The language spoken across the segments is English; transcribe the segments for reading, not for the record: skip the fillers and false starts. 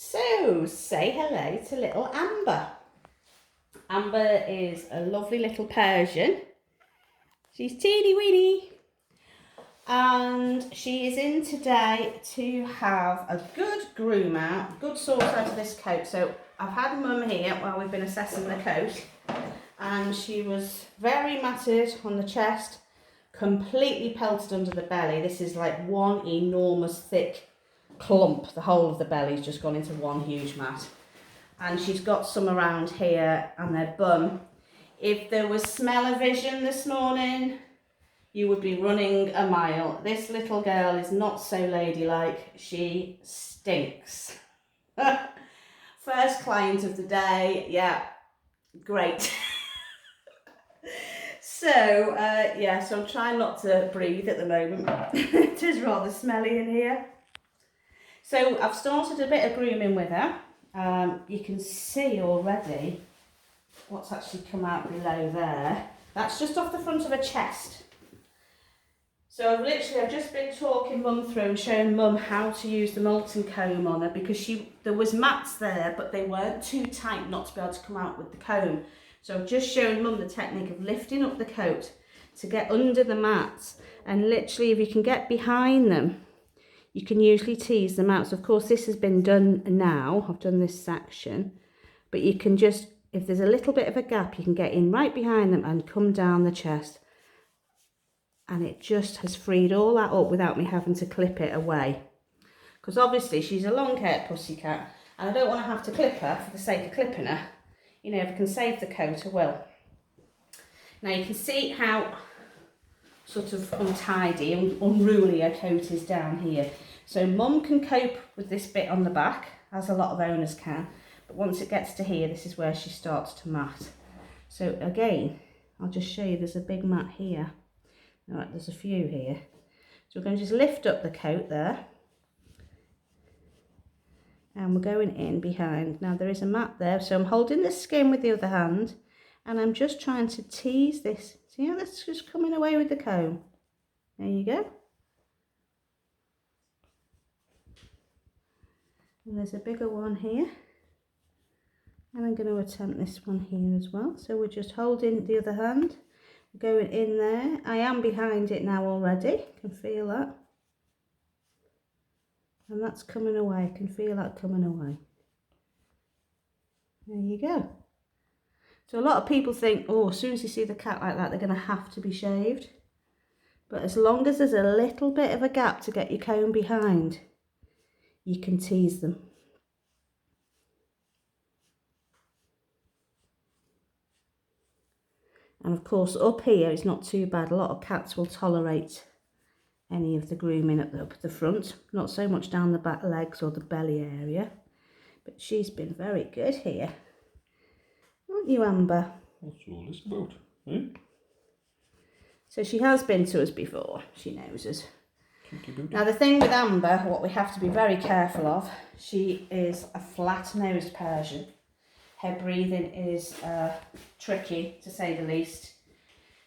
So, say hello to little Amber. Amber is a lovely little Persian. She's teeny weeny. And she is in today to have a good groom out, good sort out of this coat. So I've had Mum here while we've been assessing the coat. And she was very matted on the chest, completely pelted under the belly. This is like one enormous thick clump. The whole of the belly's just gone into one huge mat. And she's got some around here and their bum. If there was smell-o-vision this morning, you would be running a mile. This little girl is not so ladylike. She stinks. First client of the day. Yeah, great. So I'm trying not to breathe at the moment. It is rather smelly in here. So I've started a bit of grooming with her. You can see already what's actually come out below there. That's just off the front of her chest. So I've just been talking Mum through and showing Mum how to use the molten comb on her, because there was mats there, but they weren't too tight not to be able to come out with the comb. So I've just shown Mum the technique of lifting up the coat to get under the mats, and literally if you can get behind them, you can usually tease them out. So of course this has been done now, I've done this section, but you can just, if there's a little bit of a gap, you can get in right behind them and come down the chest. And it just has freed all that up without me having to clip it away. Because obviously she's a long-haired pussycat and I don't want to have to clip her for the sake of clipping her. You know, if I can save the coat, I will. Now you can see how sort of untidy and unruly her coat is down here. So Mum can cope with this bit on the back, as a lot of owners can. But once it gets to here, this is where she starts to mat. So again, I'll just show you, there's a big mat here. All right, there's a few here. So we're going to just lift up the coat there. And we're going in behind. Now there is a mat there, so I'm holding the skin with the other hand and I'm just trying to tease this. See how that's just coming away with the comb? There you go. And there's a bigger one here. And I'm going to attempt this one here as well. So we're just holding the other hand. Going in there. I am behind it now already. Can feel that. And that's coming away. I can feel that coming away. There you go. So a lot of people think, oh, as soon as you see the cat like that, they're going to have to be shaved. But as long as there's a little bit of a gap to get your comb behind, you can tease them. And of course up here it's not too bad. A lot of cats will tolerate any of the grooming up the front, not so much down the back legs or the belly area. But she's been very good here. Aren't you, Amber? What's all this about, eh? So she has been to us before, she knows us. Now the thing with Amber, what we have to be very careful of, she is a flat-nosed Persian. Her breathing is tricky, to say the least.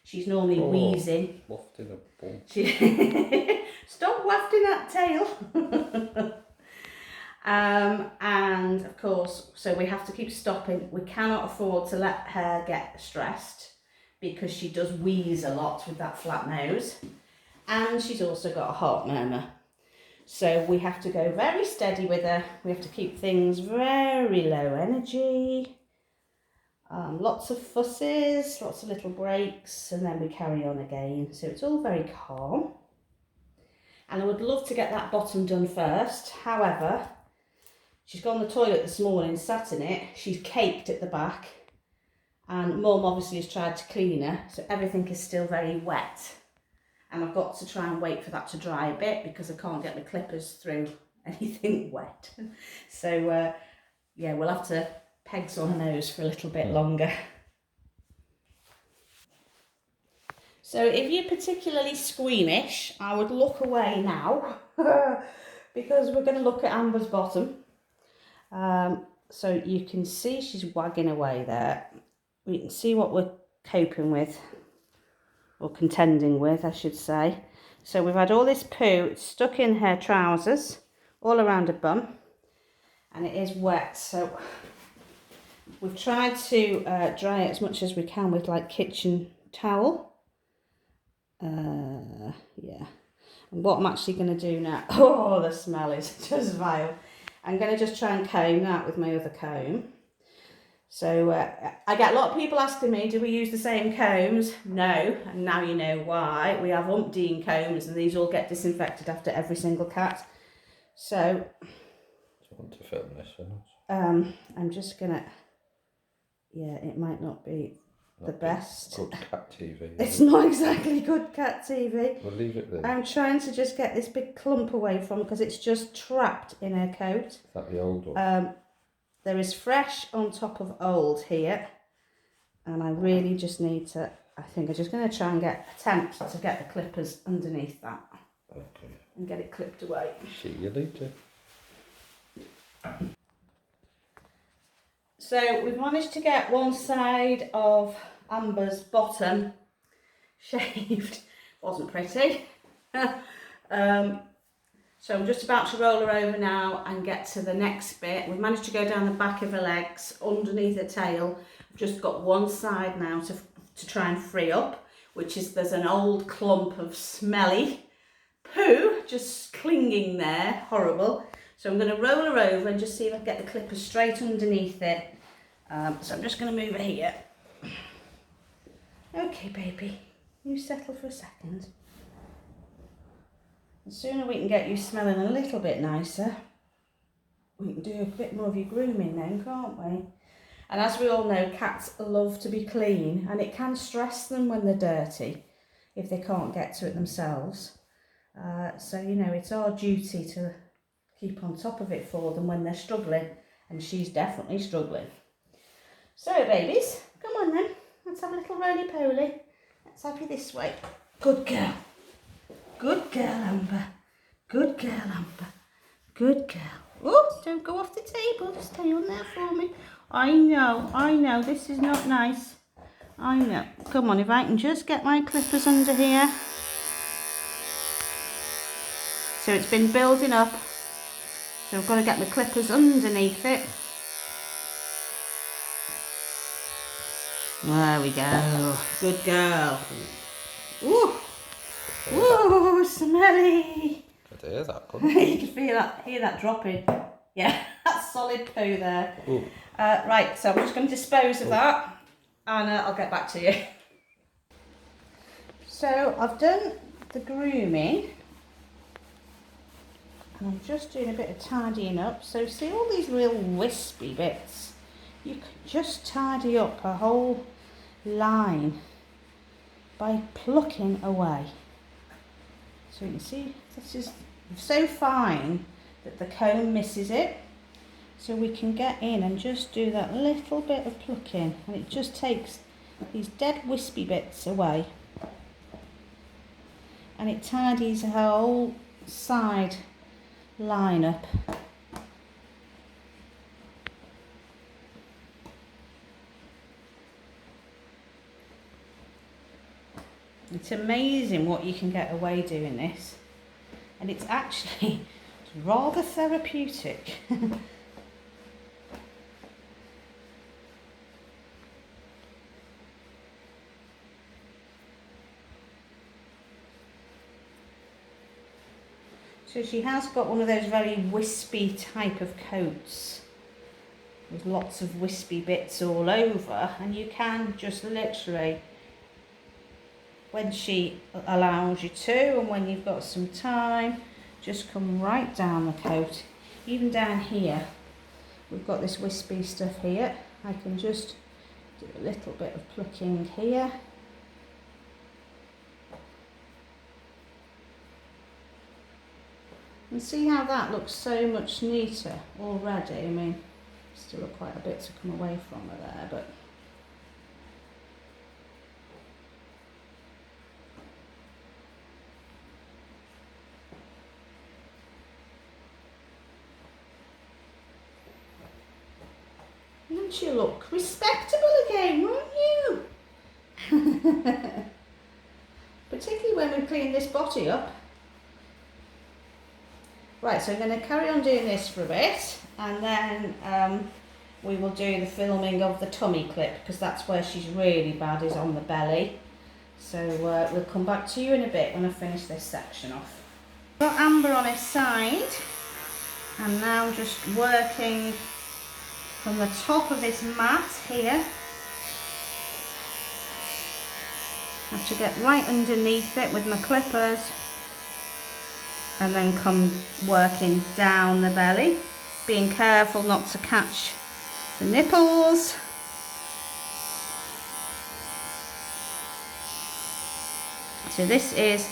She's normally wheezing. Wafting a bum. Stop wafting that tail. And of course, so we have to keep stopping. We cannot afford to let her get stressed because she does wheeze a lot with that flat nose. And she's also got a heart murmur. So we have to go very steady with her. We have to keep things very low energy. Lots of fusses, lots of little breaks, and then we carry on again. So it's all very calm. And I would love to get that bottom done first. However, she's gone to the toilet this morning, sat in it. She's caked at the back. And Mum obviously has tried to clean her. So everything is still very wet. And I've got to try and wait for that to dry a bit because I can't get the clippers through anything wet. So, yeah, we'll have to pegs on her nose for a little bit longer. So if you're particularly squeamish, I would look away now because we're going to look at Amber's bottom. So you can see she's wagging away there. We can see what we're coping with. Or contending with, I should say. So we've had all this poo stuck in her trousers, all around her bum. and it is wet, so we've tried to dry it as much as we can with like kitchen towel. Yeah, and what I'm actually going to do now, oh, the smell is just vile. I'm going to just try and comb that with my other comb. So I get a lot of people asking me, do we use the same combs? No, and now you know why. We have umpteen combs and these all get disinfected after every single cat. So Do you want to film this one? I'm just gonna, yeah, it might not be the best. Good cat TV. It's not exactly good cat TV. We'll leave it there. I'm trying to just get this big clump away from because it's just trapped in her coat. Is that the old one? There is fresh on top of old here, and I really just need to, I think I'm just going to try and attempt to get the clippers underneath that. Okay. And get it clipped away. See you later. So we've managed to get one side of Amber's bottom shaved. Wasn't pretty. So I'm just about to roll her over now and get to the next bit. We've managed to go down the back of her legs, underneath her tail. I've just got one side now to try and free up, which is there's an old clump of smelly poo just clinging there, horrible. So I'm going to roll her over and just see if I can get the clippers straight underneath it. So I'm just going to move her here. Okay, baby, you settle for a second. The sooner we can get you smelling a little bit nicer, we can do a bit more of your grooming then, can't we? And as we all know, cats love to be clean, and it can stress them when they're dirty if they can't get to it themselves. So, you know, it's our duty to keep on top of it for them when they're struggling, and she's definitely struggling. So, babies, come on then. Let's have a little roly-poly. Let's have you this way. Good girl. Good girl, Amber. Good girl, Amber. Good girl. Oh, don't go off the table. Just stay on there for me. I know. This is not nice. I know. Come on, if I can just get my clippers under here. So it's been building up. So I've got to get my clippers underneath it. There we go. Good girl. Ooh. Ooh, smelly. I could hear that, You can hear that dropping. Yeah, that's solid poo there. Right, so I'm just going to dispose of that, and I'll get back to you. So I've done the grooming, and I'm just doing a bit of tidying up. So see all these little wispy bits? You can just tidy up a whole line by plucking away. So you can see this is so fine that the comb misses it. So we can get in and just do that little bit of plucking, and it just takes these dead wispy bits away. And it tidies her whole side line up. It's amazing what you can get away doing this, and it's actually rather therapeutic. So she has got one of those very wispy type of coats with lots of wispy bits all over, and you can just literally, when she allows you to and when you've got some time, just come right down the coat. Even down here, we've got this wispy stuff here. I can just do a little bit of plucking here. And see how that looks so much neater already. I mean, still quite a bit to come away from her there, but won't you look respectable again, won't you? Particularly when we clean this body up. Right, so I'm going to carry on doing this for a bit, and then we will do the filming of the tummy clip, because that's where she's really bad, is on the belly. So we'll come back to you in a bit when I finish this section off. Got Amber on his side, and now just working from the top of this mat here. I have to get right underneath it with my clippers, and then come working down the belly, being careful not to catch the nipples. So this is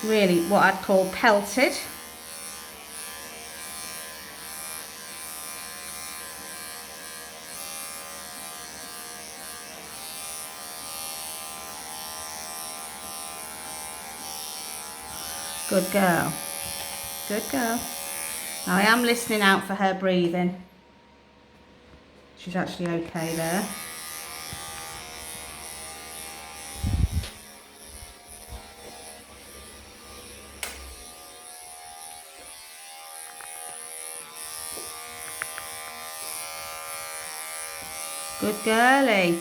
really what I'd call pelted. Good girl. Good girl. Now I am listening out for her breathing. She's actually okay there. Good girlie.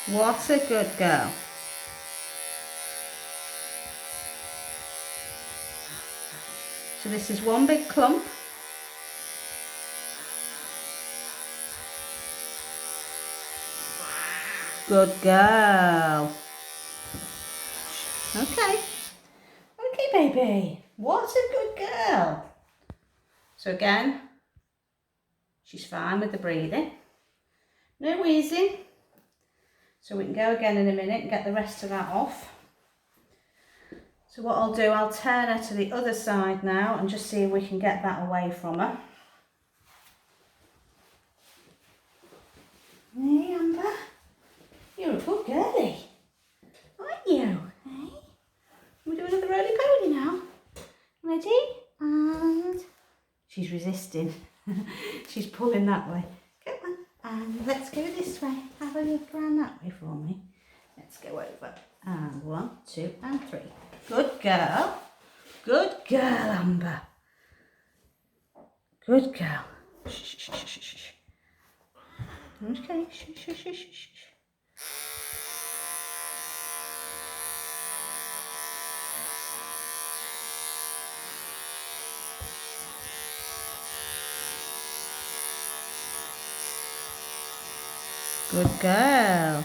What a good girl. So this is one big clump. Good girl. Okay. Okay, baby. What a good girl. So again, she's fine with the breathing. No wheezing. So we can go again in a minute and get the rest of that off. So what I'll do, I'll turn her to the other side now and just see if we can get that away from her. Hey, Amber. You're a good girlie, aren't you? Hey? We'll do another roly-poly now. Ready? And she's resisting. She's pulling that way. Go on. And let's go this way. Have a look around that way for me. Let's go over. And 1, 2, and 3. Good girl. Good girl, Amber. Good girl. Shh, shh, shh, shh, shh. Okay. Shh, shh, shh, shh, shh. Good girl.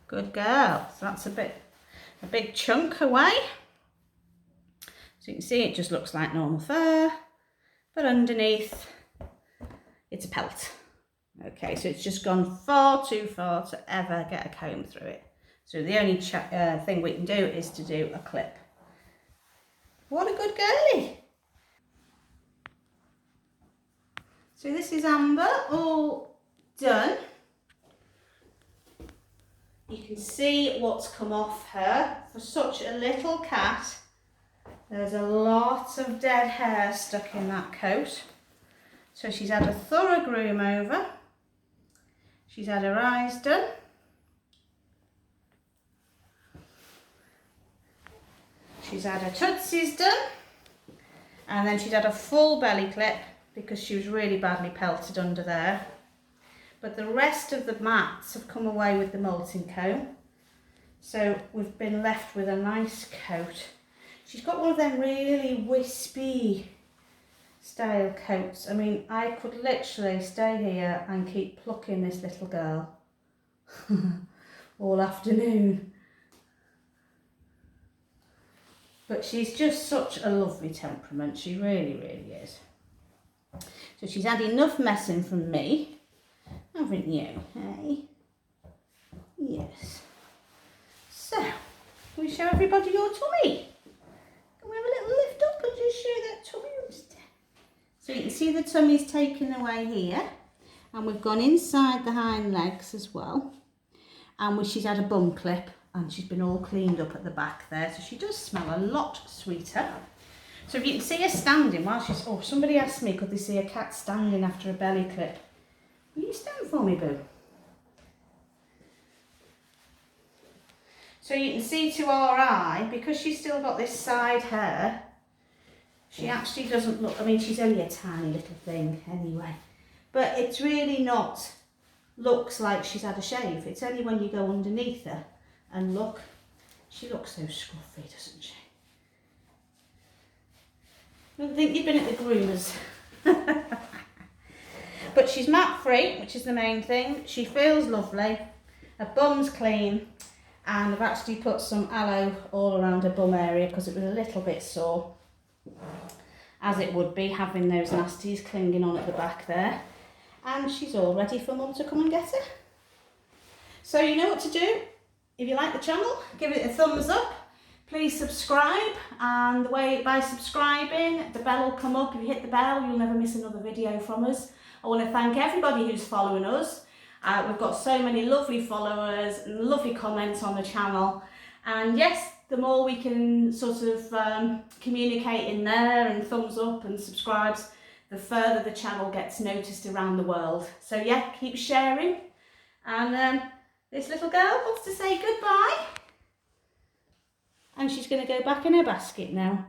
Good girl. So that's a big chunk away. So you can see it just looks like normal fur, but underneath it's a pelt. Okay, so it's just gone far too far to ever get a comb through it. So the only thing we can do is to do a clip. What a good girlie. So this is Amber, all done. You can see what's come off her. For such a little cat, there's a lot of dead hair stuck in that coat. So she's had a thorough groom over. She's had her eyes done. She's had her tootsies done. And then she's had a full belly clip because she was really badly pelted under there. But the rest of the mats have come away with the molting comb. So we've been left with a nice coat. She's got one of them really wispy style coats. I mean, I could literally stay here and keep plucking this little girl all afternoon. But she's just such a lovely temperament. She really, really is. So she's had enough messing from me. Haven't you, hey? Yes. So, can we show everybody your tummy? Can we have a little lift up and just show that tummy? So you can see the tummy's taken away here. And we've gone inside the hind legs as well. And she's had a bum clip and she's been all cleaned up at the back there. So she does smell a lot sweeter. So if you can see her standing while she's... Oh, somebody asked me, could they see a cat standing after a belly clip? Will you stand for me, boo? So you can see to our eye, because she's still got this side hair, she actually doesn't look, I mean, she's only a tiny little thing anyway, but it's really not, looks like she's had a shave. It's only when you go underneath her and look, she looks so scruffy, doesn't she? I don't think you've been at the groomers. But she's mat free, which is the main thing. She feels lovely, her bum's clean, and I've actually put some aloe all around her bum area because it was a little bit sore, as it would be having those nasties clinging on at the back there. And she's all ready for Mum to come and get her. So you know what to do. If you like the channel, give it a thumbs up. Please subscribe, and by subscribing, the bell will come up. If you hit the bell, you'll never miss another video from us. I want to thank everybody who's following us. We've got so many lovely followers and lovely comments on the channel. And yes, the more we can sort of communicate in there and thumbs up and subscribes, the further the channel gets noticed around the world. So yeah, keep sharing. And this little girl wants to say goodbye. And she's going to go back in her basket now.